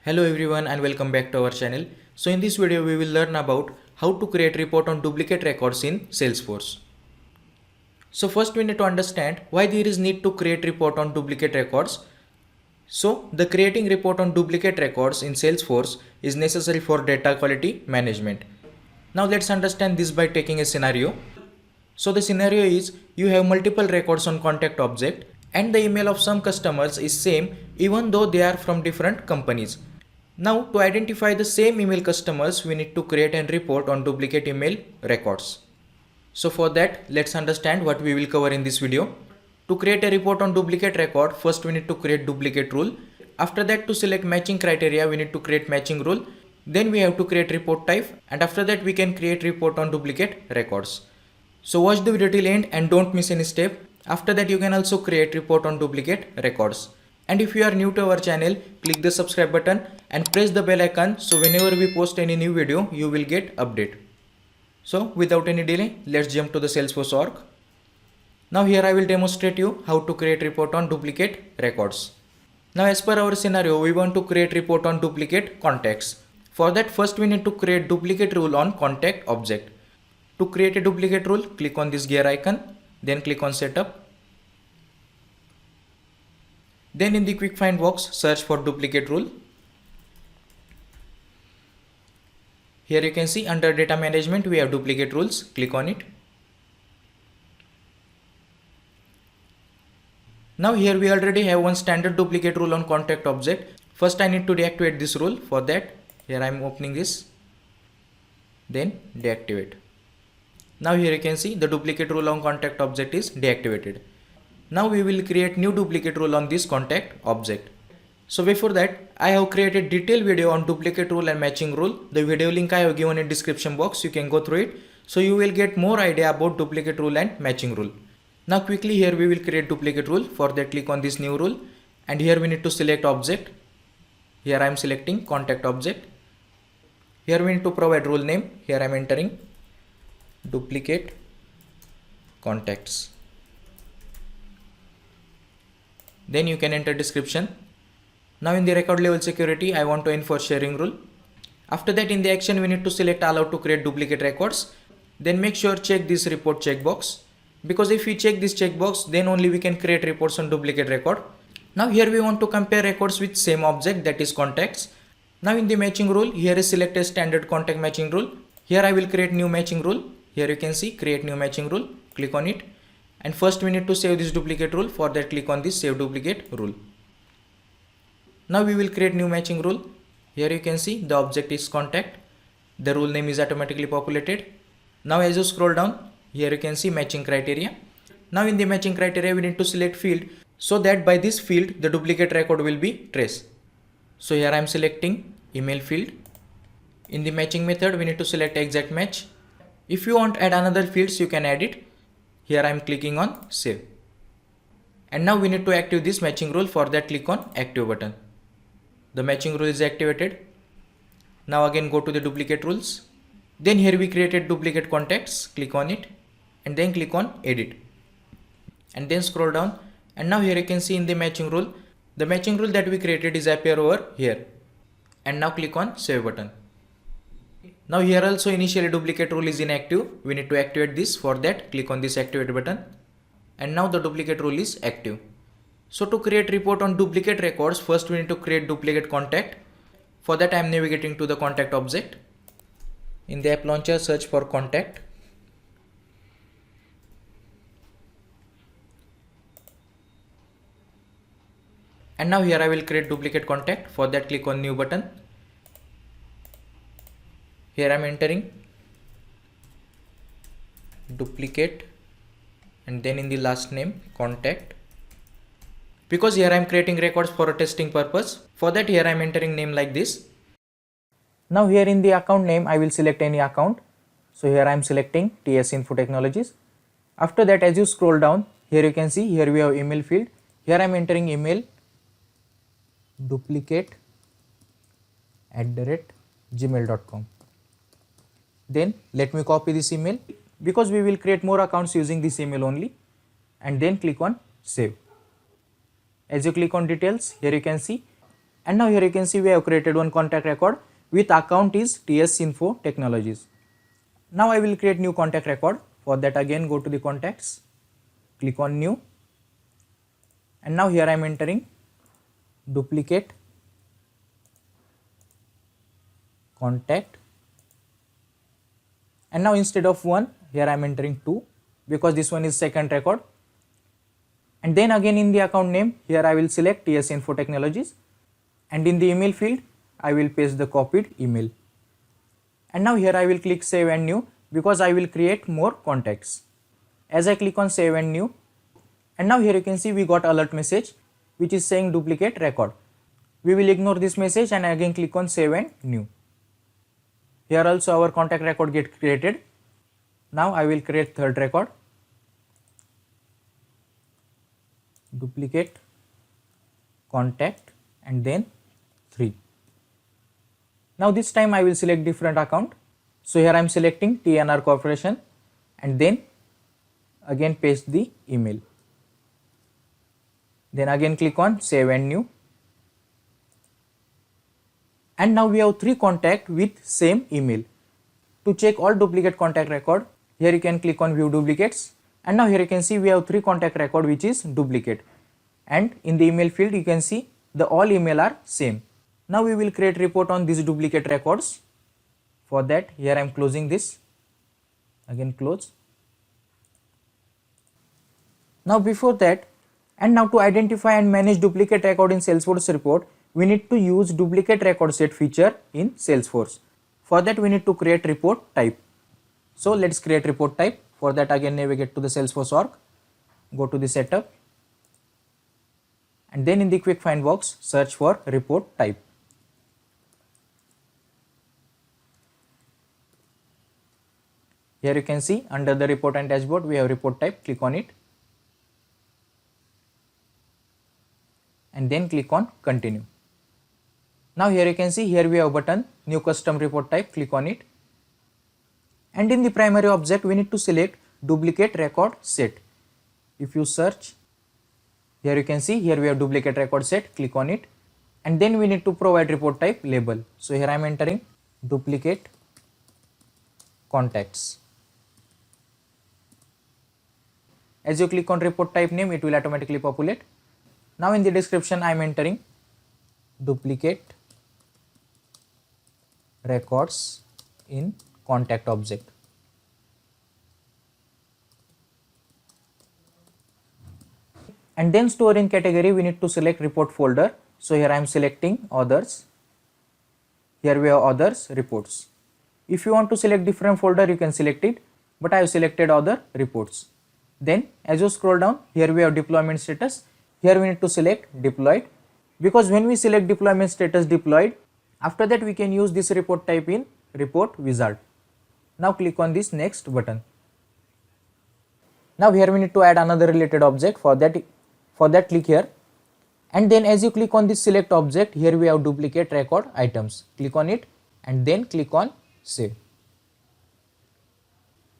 Hello everyone and welcome back to our channel. So in this video we will learn about how to create report on duplicate records in Salesforce. So first we need to understand why there is need to create report on duplicate records. So the creating report on duplicate records in Salesforce is necessary for data quality management. Now let's understand this by taking a scenario. So the scenario is you have multiple records on contact object and the email of some customers is same even though they are from different companies. Now to identify the same email customers, we need to create and report on duplicate email records. So for that, let's understand what we will cover in this video. To create a report on duplicate record, first we need to create duplicate rule. After that, to select matching criteria, we need to create matching rule. Then we have to create report type, and after that we can create report on duplicate records. So watch the video till end and don't miss any step. After that you can also create report on duplicate records. And if you are new to our channel, click the subscribe button and press the bell icon so whenever we post any new video, you will get update. So without any delay, let's jump to the Salesforce org. Now here I will demonstrate you how to create report on duplicate records. Now as per our scenario, we want to create report on duplicate contacts. For that first we need to create duplicate rule on contact object. To create a duplicate rule, click on this gear icon, then click on setup. Then in the quick find box, search for duplicate rule. Here you can see under data management, we have duplicate rules. Click on it. Now here we already have one standard duplicate rule on contact object. First I need to deactivate this rule. For that, here I am opening this. Then deactivate. Now here you can see the duplicate rule on contact object is deactivated. Now we will create new duplicate rule on this contact object. So before that, I have created detailed video on duplicate rule and matching rule. The video link I have given in description box. You can go through it. So you will get more idea about duplicate rule and matching rule. Now quickly here we will create duplicate rule. For that click on this new rule and here we need to select object. Here I am selecting contact object. Here we need to provide rule name. Here I am entering duplicate contacts. Then you can enter description. Now in the record level security, I want to enforce sharing rule. After that in the action, we need to select allow to create duplicate records. Then make sure check this report checkbox. Because if we check this checkbox, then only we can create reports on duplicate record. Now here we want to compare records with same object, that is contacts. Now in the matching rule, here is select a standard contact matching rule. Here I will create new matching rule. Here you can see create new matching rule. Click on it. And first we need to save this duplicate rule. For that click on this save duplicate rule. Now we will create new matching rule. Here you can see the object is contact. The rule name is automatically populated. Now as you scroll down, here you can see matching criteria. Now in the matching criteria we need to select field so that by this field the duplicate record will be traced. So here I am selecting email field. In the matching method we need to select exact match. If you want to add another fields, you can add it. Here I am clicking on save. And now we need to active this matching rule. For that click on active button. The matching rule is activated. Now again go to the duplicate rules. Then here we created duplicate contacts. Click on it and then click on edit. And then scroll down. And now here you can see in the matching rule, the matching rule that we created is appear over here. And now click on save button. Now here also initially duplicate rule is inactive. We need to activate this. For that click on this activate button. And now the duplicate rule is active. So to create report on duplicate records, first we need to create duplicate contact. For that I am navigating to the contact object. In the app launcher search for contact. And now here I will create duplicate contact. For that click on new button. Here I am entering duplicate and then in the last name contact. Because here I am creating records for a testing purpose. For that here I am entering name like this. Now here in the account name I will select any account. So here I am selecting TS Info Technologies. After that as you scroll down, here you can see here we have email field. Here I am entering email duplicate@gmail.com. Then let me copy this email because we will create more accounts using this email only, and then click on save. As you click on details, here you can see And now here you can see we have created one contact record with account is TS Info Technologies. Now I will create new contact record. For that again go to the contacts, click on new, and now here I am entering duplicate contact, and now instead of 1 here I am entering 2 because this one is second record. And then again in the account name here I will select TS Info Technologies, and in the email field I will paste the copied email. And now here I will click save and new because I will create more contacts. As I click on save and new, and now here you can see we got alert message which is saying duplicate record. We will ignore this message and again click on save and new. Here also our contact record get created. Now I will create third record, duplicate contact, and then 3. Now this time I will select different account. So here I am selecting TNR Corporation, and then again paste the email. Then again click on save and new. And now we have 3 contact with same email. To check all duplicate contact record, here you can click on view duplicates, and now here you can see we have 3 contact record which is duplicate, and in the email field you can see the all email are same. Now we will create report on these duplicate records. For that here I am closing this, again close. Now before that, and now to identify and manage duplicate record in Salesforce report, we need to use duplicate record set feature in Salesforce. For that we need to create report type. So let's create report type. For that again navigate to the Salesforce org, go to the setup, and then in the quick find box search for report type. Here you can see under the report and dashboard we have report type. Click on it and then click on continue. Now here you can see here we have button new custom report type. Click on it, and in the primary object we need to select duplicate record set. If you search, here you can see here we have duplicate record set. Click on it, and then we need to provide report type label. So here I am entering duplicate contacts. As you click on report type name, it will automatically populate. Now in the description I am entering duplicate records in contact object. And then store in category we need to select report folder. So here I am selecting others. Here we have others reports. If you want to select different folder you can select it, but I have selected other reports. Then as you scroll down, here we have deployment status. Here we need to select deployed, because when we select deployment status deployed, after that we can use this report type in report wizard. Now click on this next button. Now here we need to add another related object. For that click here, and then as you click on this select object, here we have duplicate record items. Click on it and then click on save.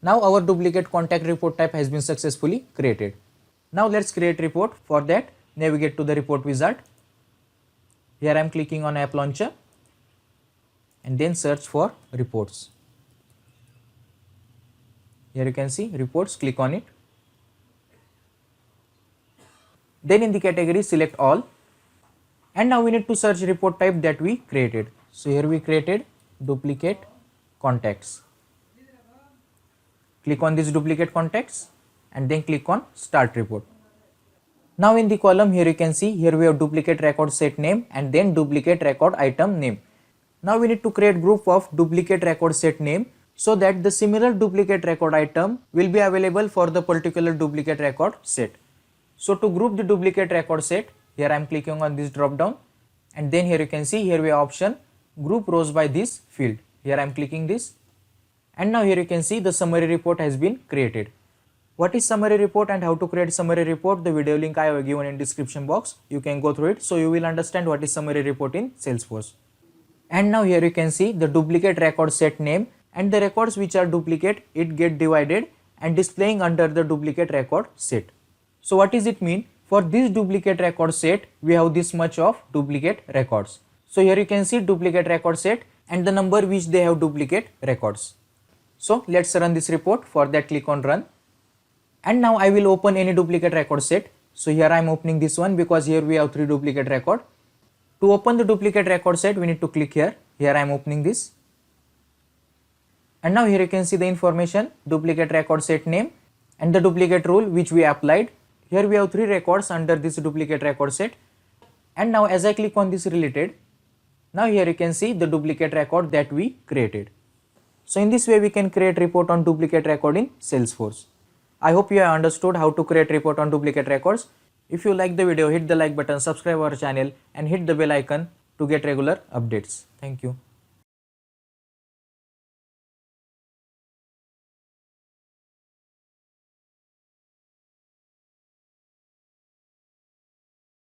Now our duplicate contact report type has been successfully created. Now let's create report. For that navigate to the report wizard. Here I am clicking on app launcher and then search for reports. Here you can see reports. Click on it. Then in the category select all, and now we need to search report type that we created. So here we created duplicate contacts. Click on this duplicate contacts and then click on start report. Now in the column here you can see here we have duplicate record set name and then duplicate record item name. Now we need to create group of duplicate record set name so that the similar duplicate record item will be available for the particular duplicate record set. So to group the duplicate record set, here I am clicking on this drop down, and then here you can see here we have option group rows by this field. Here I am clicking this, and now here you can see the summary report has been created. What is summary report and how to create summary report? The video link I have given in description box. You can go through it so you will understand what is summary report in Salesforce. And now here you can see the duplicate record set name, and the records which are duplicate, it get divided and displaying under the duplicate record set. So what does it mean? For this duplicate record set, we have this much of duplicate records. So here you can see duplicate record set and the number which they have duplicate records. So let's run this report. For that, click on run. And now I will open any duplicate record set. So here I am opening this one because here we have 3 duplicate record. To open the duplicate record set, we need to click here. Here I am opening this. And now here you can see the information, duplicate record set name and the duplicate rule which we applied. Here we have 3 records under this duplicate record set. And now as I click on this related, now here you can see the duplicate record that we created. So in this way we can create report on duplicate record in Salesforce. I hope you have understood how to create report on duplicate records. If you like the video, hit the like button, subscribe our channel and hit the bell icon to get regular updates. Thank you.